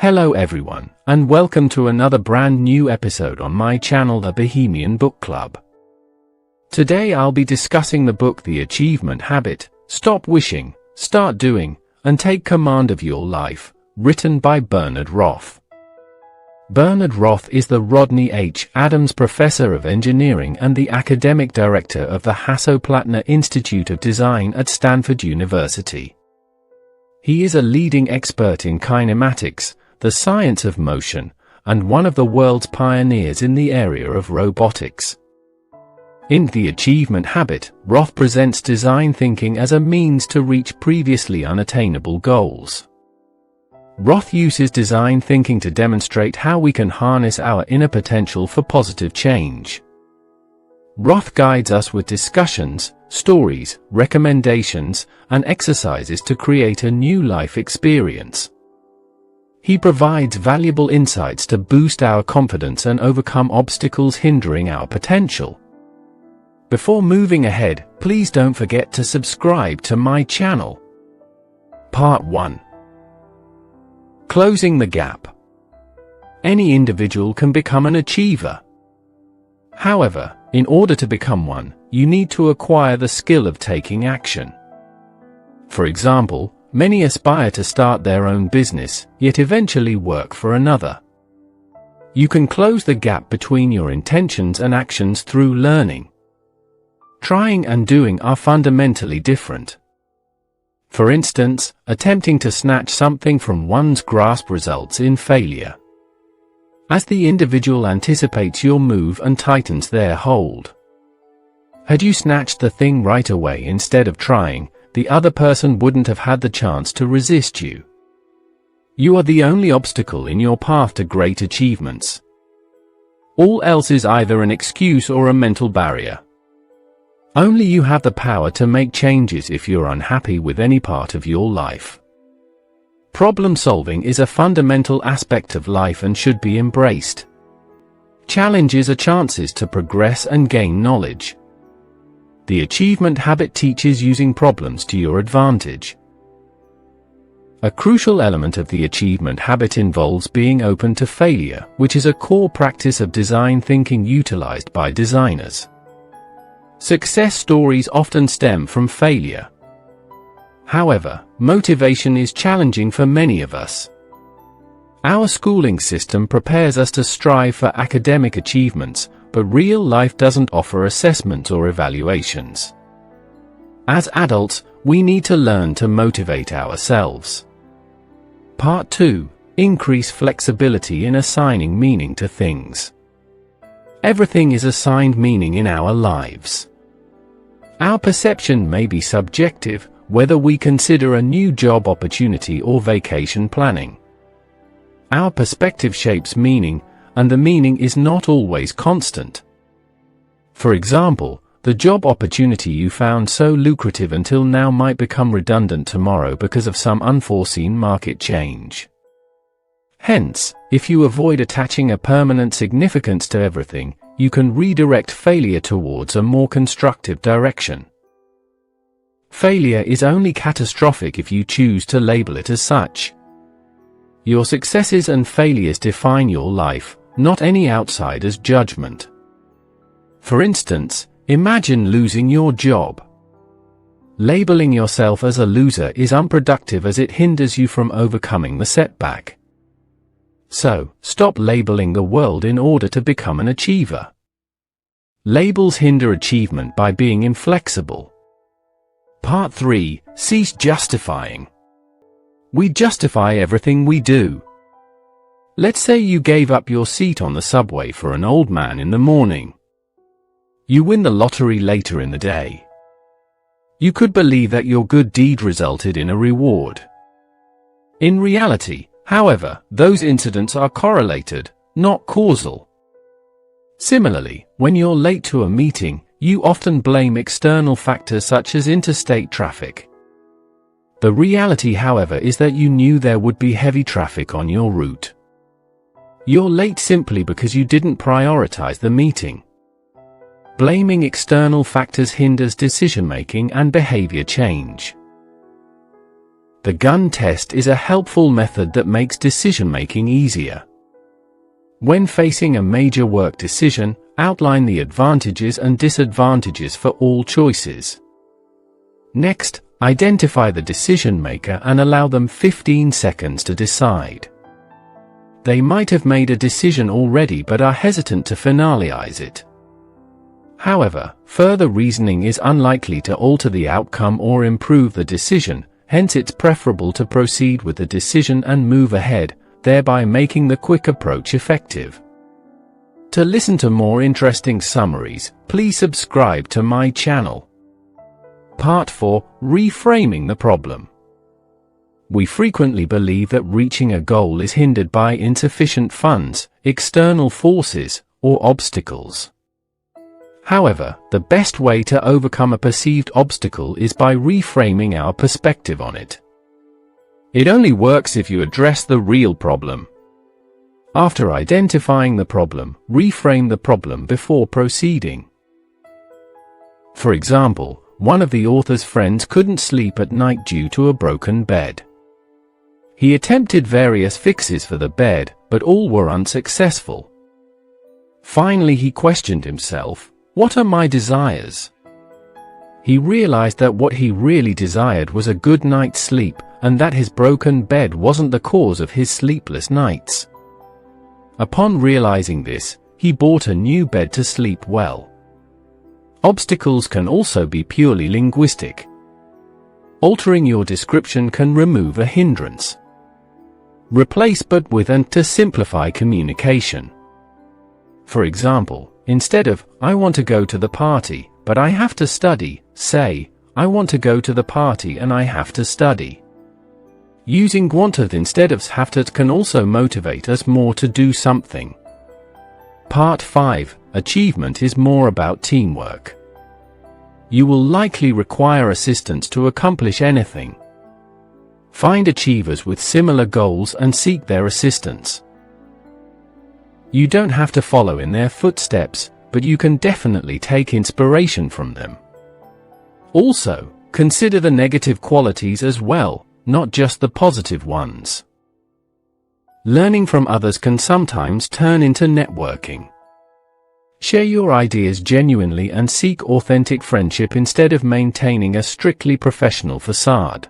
Hello everyone, and welcome to another brand new episode on my channel, the Bohemian BookClub. Today I'll be discussing the book The Achievement Habit, Stop Wishing, Start Doing, and Take Command of Your Life, written by Bernard Roth. Bernard Roth is the Rodney H. Adams Professor of Engineering and the Academic Director of the Hasso-Plattner Institute of Design at Stanford University. He is a leading expert in kinematics, the science of motion, and one of the world's pioneers in the area of robotics. In The Achievement Habit, Roth presents design thinking as a means to reach previously unattainable goals. Roth uses design thinking to demonstrate how we can harness our inner potential for positive change. Roth guides us with discussions, stories, recommendations, and exercises to create a new life experience. He provides valuable insights to boost our confidence and overcome obstacles hindering our potential. Before moving ahead, please don't forget to subscribe to my channel. Part 1. Closing the gap. Any individual can become an achiever. However, in order to become one, you need to acquire the skill of taking action. For example, many aspire to start their own business, yet eventually work for another. You can close the gap between your intentions and actions through learning. Trying and doing are fundamentally different. For instance, attempting to snatch something from one's grasp results in failure, as the individual anticipates your move and tightens their hold. Had you snatched the thing right away instead of trying, the other person wouldn't have had the chance to resist you. You are the only obstacle in your path to great achievements. All else is either an excuse or a mental barrier. Only you have the power to make changes if you're unhappy with any part of your life. Problem solving is a fundamental aspect of life and should be embraced. Challenges are chances to progress and gain knowledge. The Achievement Habit teaches using problems to your advantage. A crucial element of the Achievement Habit involves being open to failure, which is a core practice of design thinking utilized by designers. Success stories often stem from failure. However, motivation is challenging for many of us. Our schooling system prepares us to strive for academic achievements, but real life doesn't offer assessments or evaluations. As adults, we need to learn to motivate ourselves. Part 2. Increase flexibility in assigning meaning to things. Everything is assigned meaning in our lives. Our perception may be subjective, whether we consider a new job opportunity or vacation planning. Our perspective shapes meaning, and the meaning is not always constant. For example, the job opportunity you found so lucrative until now might become redundant tomorrow because of some unforeseen market change. Hence, if you avoid attaching a permanent significance to everything, you can redirect failure towards a more constructive direction. Failure is only catastrophic if you choose to label it as such. Your successes and failures define your life, not any outsider's judgment. For instance, imagine losing your job. Labeling yourself as a loser is unproductive as it hinders you from overcoming the setback. So, stop labeling the world in order to become an achiever. Labels hinder achievement by being inflexible. Part 3. Cease justifying. We justify everything we do. Let's say you gave up your seat on the subway for an old man in the morning. You win the lottery later in the day. You could believe that your good deed resulted in a reward. In reality, however, those incidents are correlated, not causal. Similarly, when you're late to a meeting, you often blame external factors such as interstate traffic. The reality, however, is that you knew there would be heavy traffic on your route. You're late simply because you didn't prioritize the meeting. Blaming external factors hinders decision-making and behavior change. The gun test is a helpful method that makes decision-making easier. When facing a major work decision, outline the advantages and disadvantages for all choices. Next, identify the decision maker and allow them 15 seconds to decide. They might have made a decision already but are hesitant to finalize it. However, further reasoning is unlikely to alter the outcome or improve the decision, hence it's preferable to proceed with the decision and move ahead, thereby making the quick approach effective. To listen to more interesting summaries, please subscribe to my channel. Part 4: Reframing the problem. We frequently believe that reaching a goal is hindered by insufficient funds, external forces, or obstacles. However, the best way to overcome a perceived obstacle is by reframing our perspective on it. It only works if you address the real problem. After identifying the problem, reframe the problem before proceeding. For example, one of the author's friends couldn't sleep at night due to a broken bed. He attempted various fixes for the bed, but all were unsuccessful. Finally, he questioned himself, "What are my desires?" He realized that what he really desired was a good night's sleep, and that his broken bed wasn't the cause of his sleepless nights. Upon realizing this, he bought a new bed to sleep well. Obstacles can also be purely linguistic. Altering your description can remove a hindrance. Replace but with and to simplify communication. For example, instead of, "I want to go to the party, but I have to study," say, "I want to go to the party and I have to study." Using wanted instead of have to can also motivate us more to do something. Part 5: Achievement is more about teamwork. You will likely require assistance to accomplish anything. Find achievers with similar goals and seek their assistance. You don't have to follow in their footsteps, but you can definitely take inspiration from them. Also, consider the negative qualities as well, not just the positive ones. Learning from others can sometimes turn into networking. Share your ideas genuinely and seek authentic friendship instead of maintaining a strictly professional facade.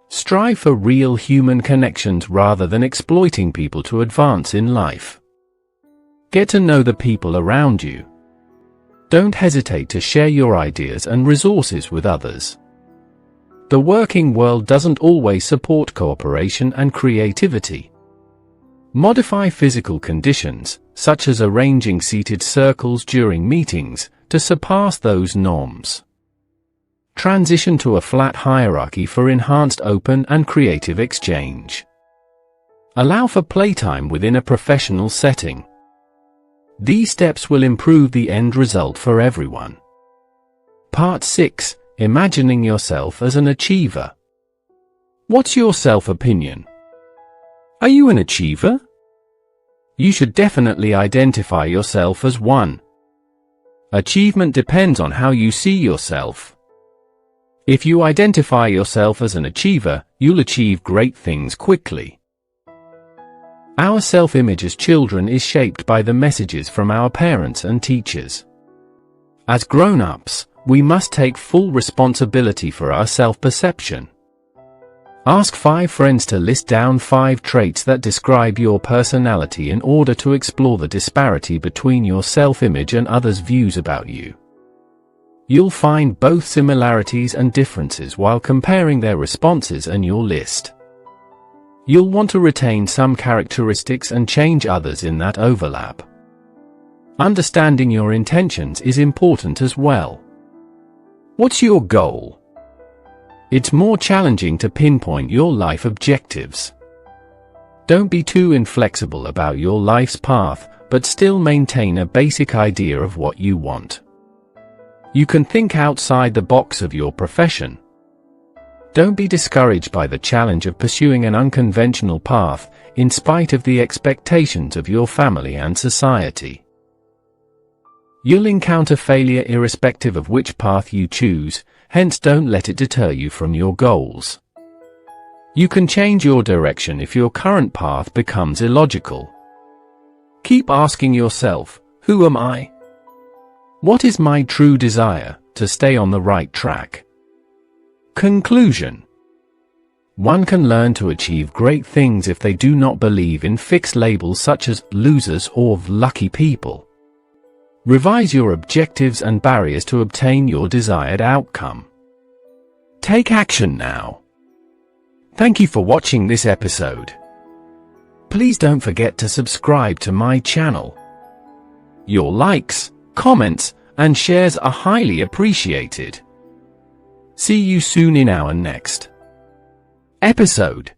Strive for real human connections rather than exploiting people to advance in life. Get to know the people around you. Don't hesitate to share your ideas and resources with others. The working world doesn't always support cooperation and creativity. Modify physical conditions, such as arranging seated circles during meetings, to surpass those norms. Transition to a flat hierarchy for enhanced open and creative exchange. Allow for playtime within a professional setting. These steps will improve the end result for everyone. Part 6: Imagining yourself as an achiever. What's your self-opinion? Are you an achiever? You should definitely identify yourself as one. Achievement depends on how you see yourself. If you identify yourself as an achiever, you'll achieve great things quickly. Our self-image as children is shaped by the messages from our parents and teachers. As grown-ups, we must take full responsibility for our self-perception. Ask 5 friends to list down 5 traits that describe your personality in order to explore the disparity between your self-image and others' views about you. You'll find both similarities and differences while comparing their responses and your list. You'll want to retain some characteristics and change others in that overlap. Understanding your intentions is important as well. What's your goal? It's more challenging to pinpoint your life objectives. Don't be too inflexible about your life's path, but still maintain a basic idea of what you want. You can think outside the box of your profession. Don't be discouraged by the challenge of pursuing an unconventional path, in spite of the expectations of your family and society. You'll encounter failure irrespective of which path you choose, hence don't let it deter you from your goals. You can change your direction if your current path becomes illogical. Keep asking yourself, who am I? What is my true desire, to stay on the right track? Conclusion. One can learn to achieve great things if they do not believe in fixed labels such as losers or lucky people. Revise your objectives and barriers to obtain your desired outcome. Take action now. Thank you for watching this episode. Please don't forget to subscribe to my channel. Your likes, comments, and shares are highly appreciated. See you soon in our next episode.